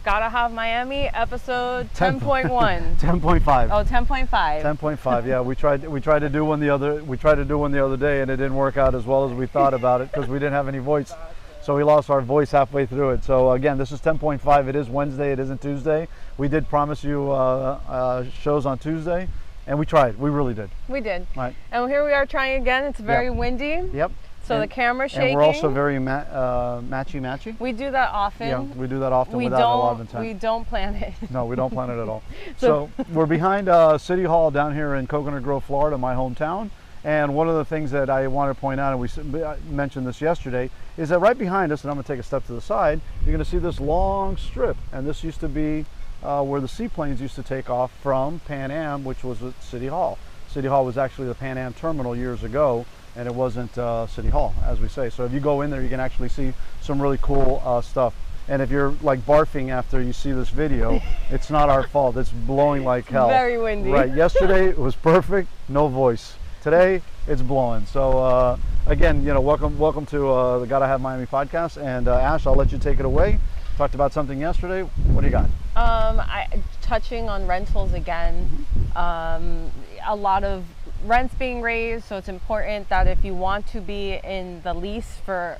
Gotta Have Miami, episode 10.1. 10.5. Oh, 10.5. 10.5. Yeah, we tried to do one the other day, and it didn't work out as well as we thought about it because we didn't have any voice. So we lost our voice halfway through it. So again, this is 10.5. It is Wednesday. It isn't Tuesday. We did promise you shows on Tuesday, and we tried. We really did. We did. Right. And here we are trying again. It's very windy. Yep. So the camera's shaking. And we're also very matchy-matchy. We do that often. Yeah, we do that often without a lot of intent. We don't plan it. No, we don't plan it at all. So we're behind City Hall down here in Coconut Grove, Florida, my hometown. And one of the things that I want to point out, and we mentioned this yesterday, is that right behind us, and I'm going to take a step to the side, you're going to see this long strip. And this used to be where the seaplanes used to take off from Panam, which was at City Hall. City Hall was actually the Panam terminal years ago, and it wasn't City Hall, as we say. So if you go in there, you can actually see some really cool stuff. And if you're like barfing after you see this video, it's not our fault. It's blowing like hell. Very windy. Right. Yesterday it was perfect, no voice. Today it's blowing. So again, welcome to the Gotta Have Miami podcast. And Ash, I'll let you take it away. Talked about something yesterday. What do you got? Touching on rentals again. A lot of rents being raised, so it's important that if you want to be in the lease for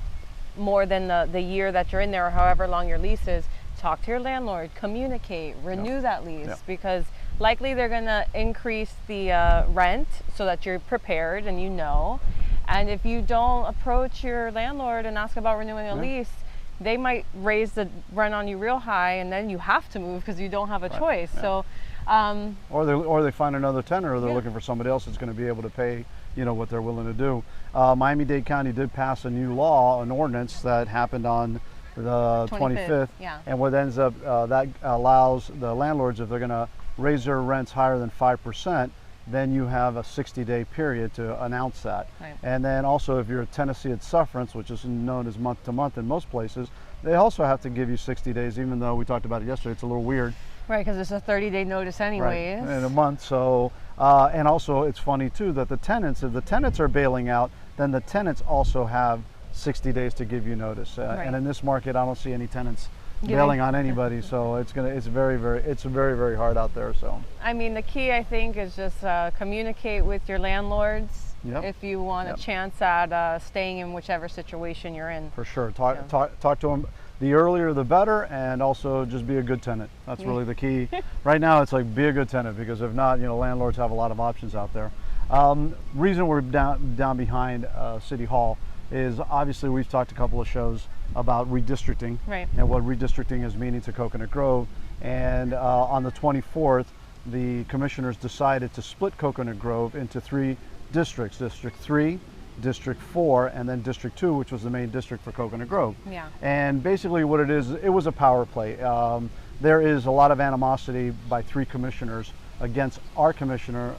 more than the year that you're in there or however long your lease is, talk to your landlord, communicate, renew that lease, because likely they're going to increase the rent so that you're prepared and you know. And if you don't approach your landlord and ask about renewing a lease, they might raise the rent on you real high, and then you have to move because you don't have a choice. So or they find another tenant, or they're looking for somebody else that's going to be able to pay what they're willing to do. Miami-Dade County did pass a new law, an ordinance that happened on the 25th. And what ends up that allows the landlords, if they're going to raise their rents higher than 5%, then you have a 60-day period to announce that. And then also, if you're a tenancy at sufferance, which is known as month to month in most places, they also have to give you 60 days, even though we talked about it yesterday. It's a little weird. Right, because it's a 30-day notice anyways. Right, in a month. So, and also it's funny too that the tenants, if the tenants are bailing out, then the tenants also have 60 days to give you notice. And in this market, I don't see any tenants bailing on anybody. So it's very, very hard out there. So I mean, the key I think is just communicate with your landlords if you want a chance at staying in whichever situation you're in. For sure, talk to them. The earlier the better, and also just be a good tenant. That's really the key. Right now it's like be a good tenant, because if not, landlords have a lot of options out there. Reason we're down behind City Hall is obviously we've talked a couple of shows about redistricting and what redistricting is meaning to Coconut Grove. And on the 24th, the commissioners decided to split Coconut Grove into 3 districts: District 3, District 4, and then District 2, which was the main district for Coconut Grove. And basically what it is, it was a power play. There is a lot of animosity by 3 commissioners against our commissioner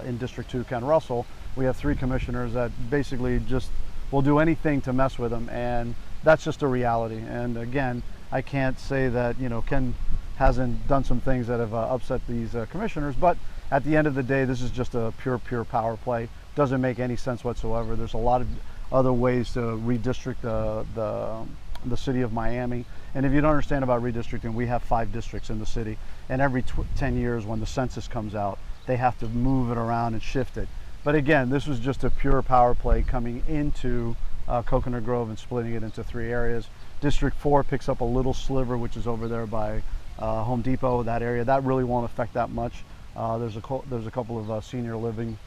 in District 2, Ken Russell. We have 3 commissioners that basically just will do anything to mess with him, and that's just a reality. And again, I can't say that Ken hasn't done some things that have upset these commissioners, but at the end of the day, this is just a pure power play. Doesn't make any sense whatsoever. There's a lot of other ways to redistrict the city of Miami. And if you don't understand about redistricting, we have 5 districts in the city, and every 10 years when the census comes out, they have to move it around and shift it. But again, this was just a pure power play coming into Coconut Grove and splitting it into 3 areas. District 4 picks up a little sliver, which is over there by Home Depot, that area. That really won't affect that much. There's a couple of senior living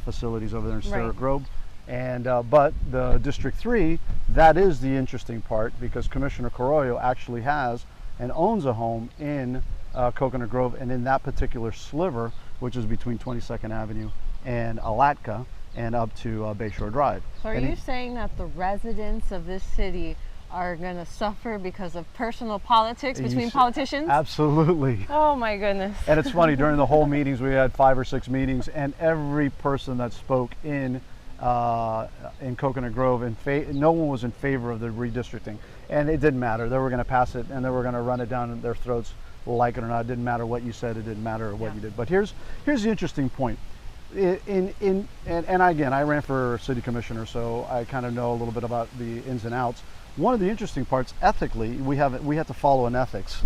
facilities over there in Sarah Grove. And but the District 3, that is the interesting part, because Commissioner Carollo actually has and owns a home in Coconut Grove, and in that particular sliver, which is between 22nd Avenue and Alatka and up to Bayshore Drive. So are you saying that the residents of this city are going to suffer because of personal politics between politicians? Absolutely. Oh my goodness. And it's funny, during the whole meetings, we had 5 or 6 meetings, and every person that spoke in Coconut Grove, no one was in favor of the redistricting. And it didn't matter. They were going to pass it, and they were going to run it down their throats, like it or not. It didn't matter what you said. It didn't matter what you did. But here's the interesting point. And again, I ran for city commissioner, so I kind of know a little bit about the ins and outs. one of the interesting parts, ethically, we have to follow an ethics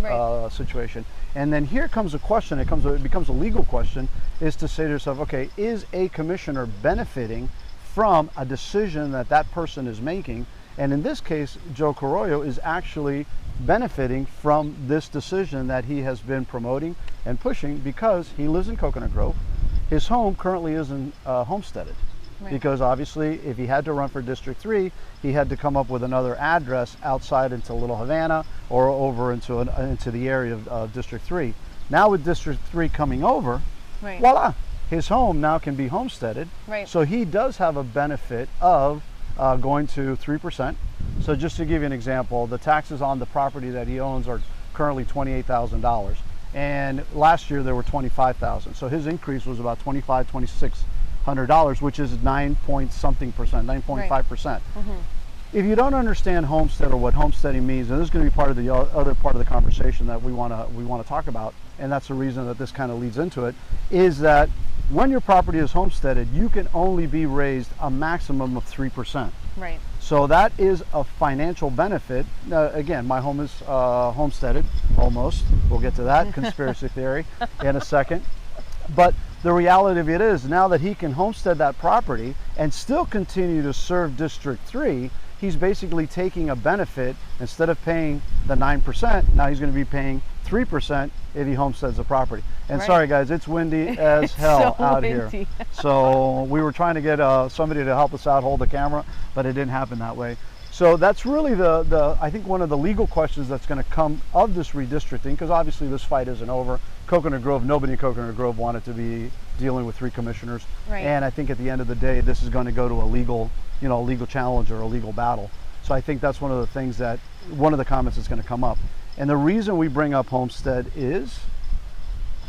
situation. And then here comes a question, it becomes a legal question, is to say to yourself, okay, is a commissioner benefiting from a decision that that person is making? And in this case, Joe Carollo is actually benefiting from this decision that he has been promoting and pushing, because he lives in Coconut Grove. His home currently isn't homesteaded. Right. Because obviously, if he had to run for District 3, he had to come up with another address outside into Little Havana or over into the area of District 3. Now with District 3 coming over, voila, his home now can be homesteaded. Right. So he does have a benefit of going to 3%. So just to give you an example, the taxes on the property that he owns are currently $28,000. And last year there were $25,000. So his increase was about $2,600, which is 9.5%. If you don't understand homestead or what homesteading means, and this is going to be part of the other part of the conversation that we want to talk about, and that's the reason that this kind of leads into it, is that when your property is homesteaded, you can only be raised a maximum of 3%. Right. So that is a financial benefit. Again, my home is homesteaded, almost. We'll get to that conspiracy theory in a second. But the reality of it is, now that he can homestead that property and still continue to serve District 3, he's basically taking a benefit. Instead of paying the 9%, now he's going to be paying 3% if he homesteads the property. And sorry guys, it's windy as hell out here. So we were trying to get somebody to help us out hold the camera, but it didn't happen that way. So that's really I think one of the legal questions that's going to come of this redistricting, because obviously this fight isn't over. Coconut Grove, nobody in Coconut Grove wanted to be dealing with 3 commissioners. Right. And I think at the end of the day, this is going to go to a legal challenge or a legal battle. So I think that's one of the things that, one of the comments that's going to come up. And the reason we bring up homestead is,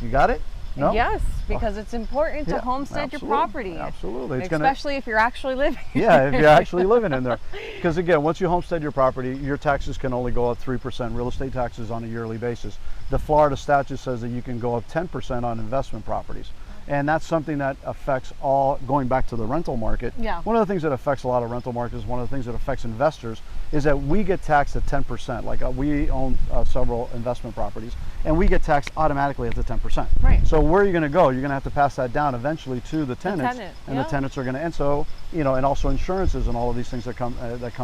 you got it? No? Yes, because it's important to homestead your property. Absolutely. Especially if you're actually living. Yeah, if you're actually living in there. Because again, once you homestead your property, your taxes can only go up 3%, real estate taxes on a yearly basis. The Florida statute says that you can go up 10% on investment properties. And that's something that affects going back to the rental market. Yeah. One of the things that affects a lot of rental markets, one of the things that affects investors, is that we get taxed at 10%. Like we own several investment properties, and we get taxed automatically at the 10%. Right. So where are you going to go? You're going to have to pass that down eventually to the tenants, and the tenants are going to, and so, and also insurances and all of these things that come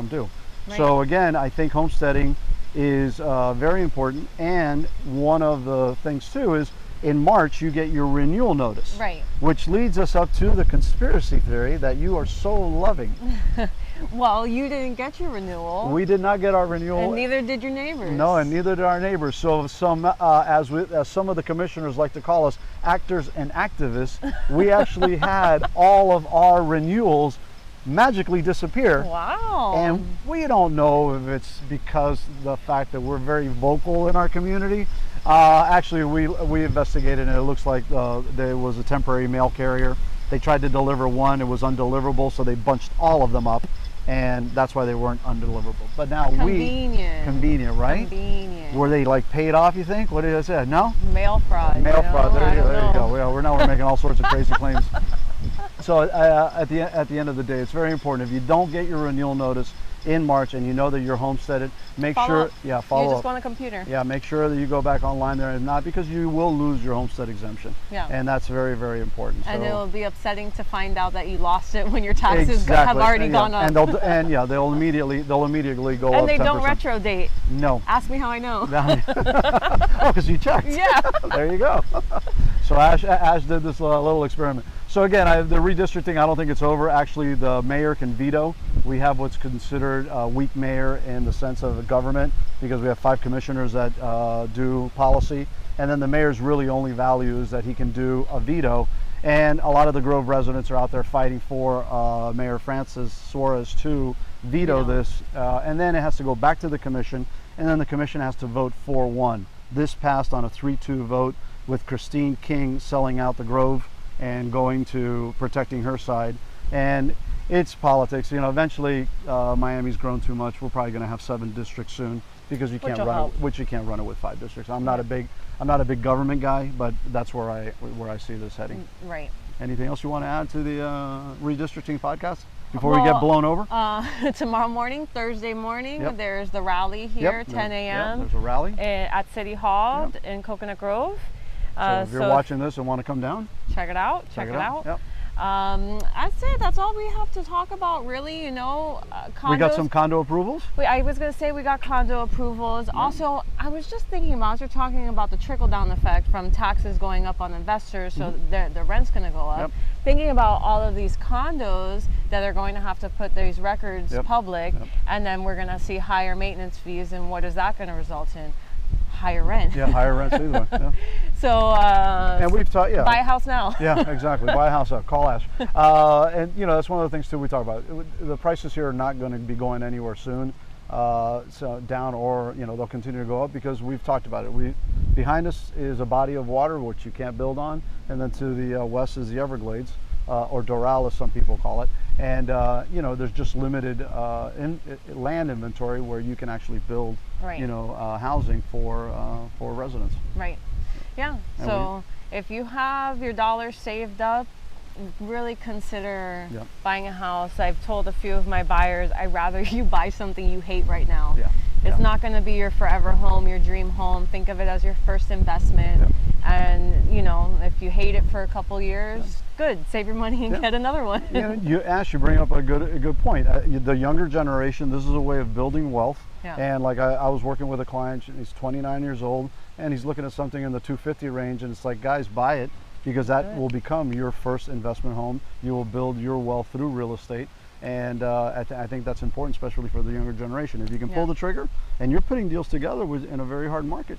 due. Right. So again, I think homesteading is very important, and one of the things too is, in March, you get your renewal notice. Right. Which leads us up to the conspiracy theory that you are so loving. Well, you didn't get your renewal. We did not get our renewal. And neither did your neighbors. No, and neither did our neighbors. So some, as some of the commissioners like to call us, actors and activists, we actually had all of our renewals magically disappear. Wow. And we don't know if it's because the fact that we're very vocal in our community. Actually, we investigated, and it looks like there was a temporary mail carrier. They tried to deliver one, it was undeliverable, so they bunched all of them up, and that's why they weren't undeliverable. But now convenient, right? Convenient. Were they like paid off, you think? What did I say? No? Mail fraud. Mail fraud, there you go. We're making all sorts of crazy claims. So at the end of the day, it's very important. If you don't get your renewal notice in March and you know that you're homesteaded, follow up. You just want a computer. Yeah, make sure that you go back online there, and not because you will lose your homestead exemption. Yeah. And that's very, very important. And it'll be upsetting to find out that you lost it when your taxes have already gone up. They'll immediately go up 10%. And they don't retro date. No. Ask me how I know. Oh, because you checked. Yeah. There you go. So Ash did this little experiment. So again, the redistricting, I don't think it's over. Actually, the mayor can veto. We have what's considered a weak mayor in the sense of a government, because we have 5 commissioners that do policy, and then the mayor's really only value is that he can do a veto. And a lot of the Grove residents are out there fighting for Mayor Francis Suarez to veto this, and then it has to go back to the commission, and then the commission has to vote 4-1. This passed on a 3-2 vote, with Christine King selling out the Grove and going to protecting her side. And it's politics. Eventually Miami's grown too much. We're probably going to have 7 districts soon, because you can't run it with 5 districts. I'm not a big government guy, but that's where I see this heading. Right. Anything else you want to add to the redistricting podcast? before we get blown over? Tomorrow morning, Thursday morning, Yep. there's the rally here, Yep. 10 a.m. There's a rally. At City Hall in Coconut Grove. So if you're watching this and want to come down, check it out. Check it out. Yep. That's it. That's all we have to talk about, really. You know, condos. We got some condo approvals. I was going to say we got condo approvals. Yep. Also, I was just thinking about, as you're talking about the trickle-down effect from taxes going up on investors, so the rent's going to go up. Yep. Thinking about all of these condos that are going to have to put these records public, and then we're going to see higher maintenance fees, and what is that going to result in? Higher rent. Yeah, higher rents either. Yeah. So, and we've taught, buy a house now. Yeah, exactly. Buy a house up. Call Ash. And you know, that's one of the things too we talk about. The prices here are not going to be going anywhere soon, so down, or you know, they'll continue to go up because we've talked about it. Behind us is a body of water which you can't build on, and then to the west is the Everglades, or Doral as some people call it. And you know, there's just limited land inventory where you can actually build, you know, housing for residents. Right. Yeah. And so if you have your dollars saved up, really consider buying a house. I've told a few of my buyers, I'd rather you buy something you hate right now. Yeah. It's not going to be your forever home, your dream home. Think of it as your first investment. And you know, if you hate it for a couple years, good. Save your money and get another one. You bring up a good point. The younger generation, this is a way of building wealth. And like I was working with a client, he's 29 years old, and he's looking at something in the 250 range, and it's like, guys, buy it, because that will become your first investment home. You will build your wealth through real estate. And I think that's important, especially for the younger generation. If you can pull the trigger, and you're putting deals together in a very hard market.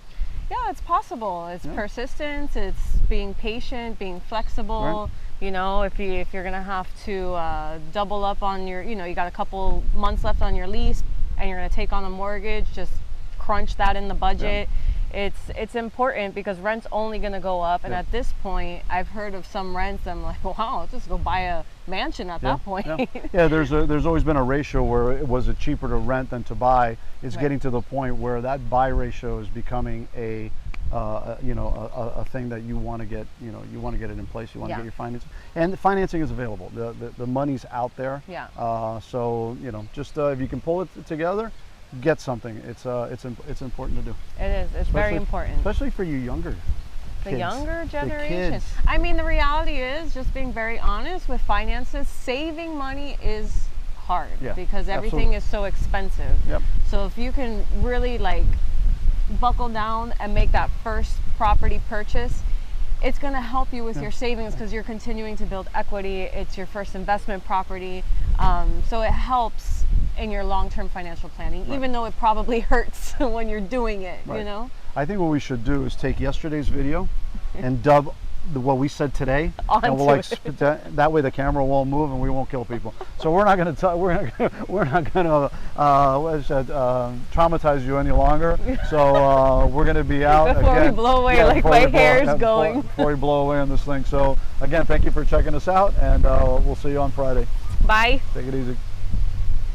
Yeah, it's possible. It's persistence. It's being patient, being flexible. Right. You know, if you're gonna have to double up on your, you know, you got a couple months left on your lease, and you're gonna take on a mortgage, just crunch that in the budget. It's important because rent's only going to go up, and at this point I've heard of some rents, I'm like, wow, I'll just go buy a mansion at that point. There's always been a ratio where it was cheaper to rent than to buy. It's getting to the point where that buy ratio is becoming a thing that you want to get, you know, you want to get it in place, you want to get your financing, and the financing is available, the money's out there. So you know, just if you can pull it together, get something. It's important to do. It is. It's very important, especially for you younger kids. The younger generation. I mean, the reality is, just being very honest with finances, saving money is hard because everything is so expensive. So if you can really like buckle down and make that first property purchase, it's going to help you with your savings because you're continuing to build equity. It's your first investment property, so it helps in your long-term financial planning, even though it probably hurts when you're doing it. You know, I think what we should do is take yesterday's video and dub what we said today, and we'll like that way the camera won't move and we won't kill people. So we're not going to traumatize you any longer. So we're going to be out before again. We blow away, like my hair is going. Before we blow away on this thing. So again, thank you for checking us out, and we'll see you on Friday. Bye. Take it easy.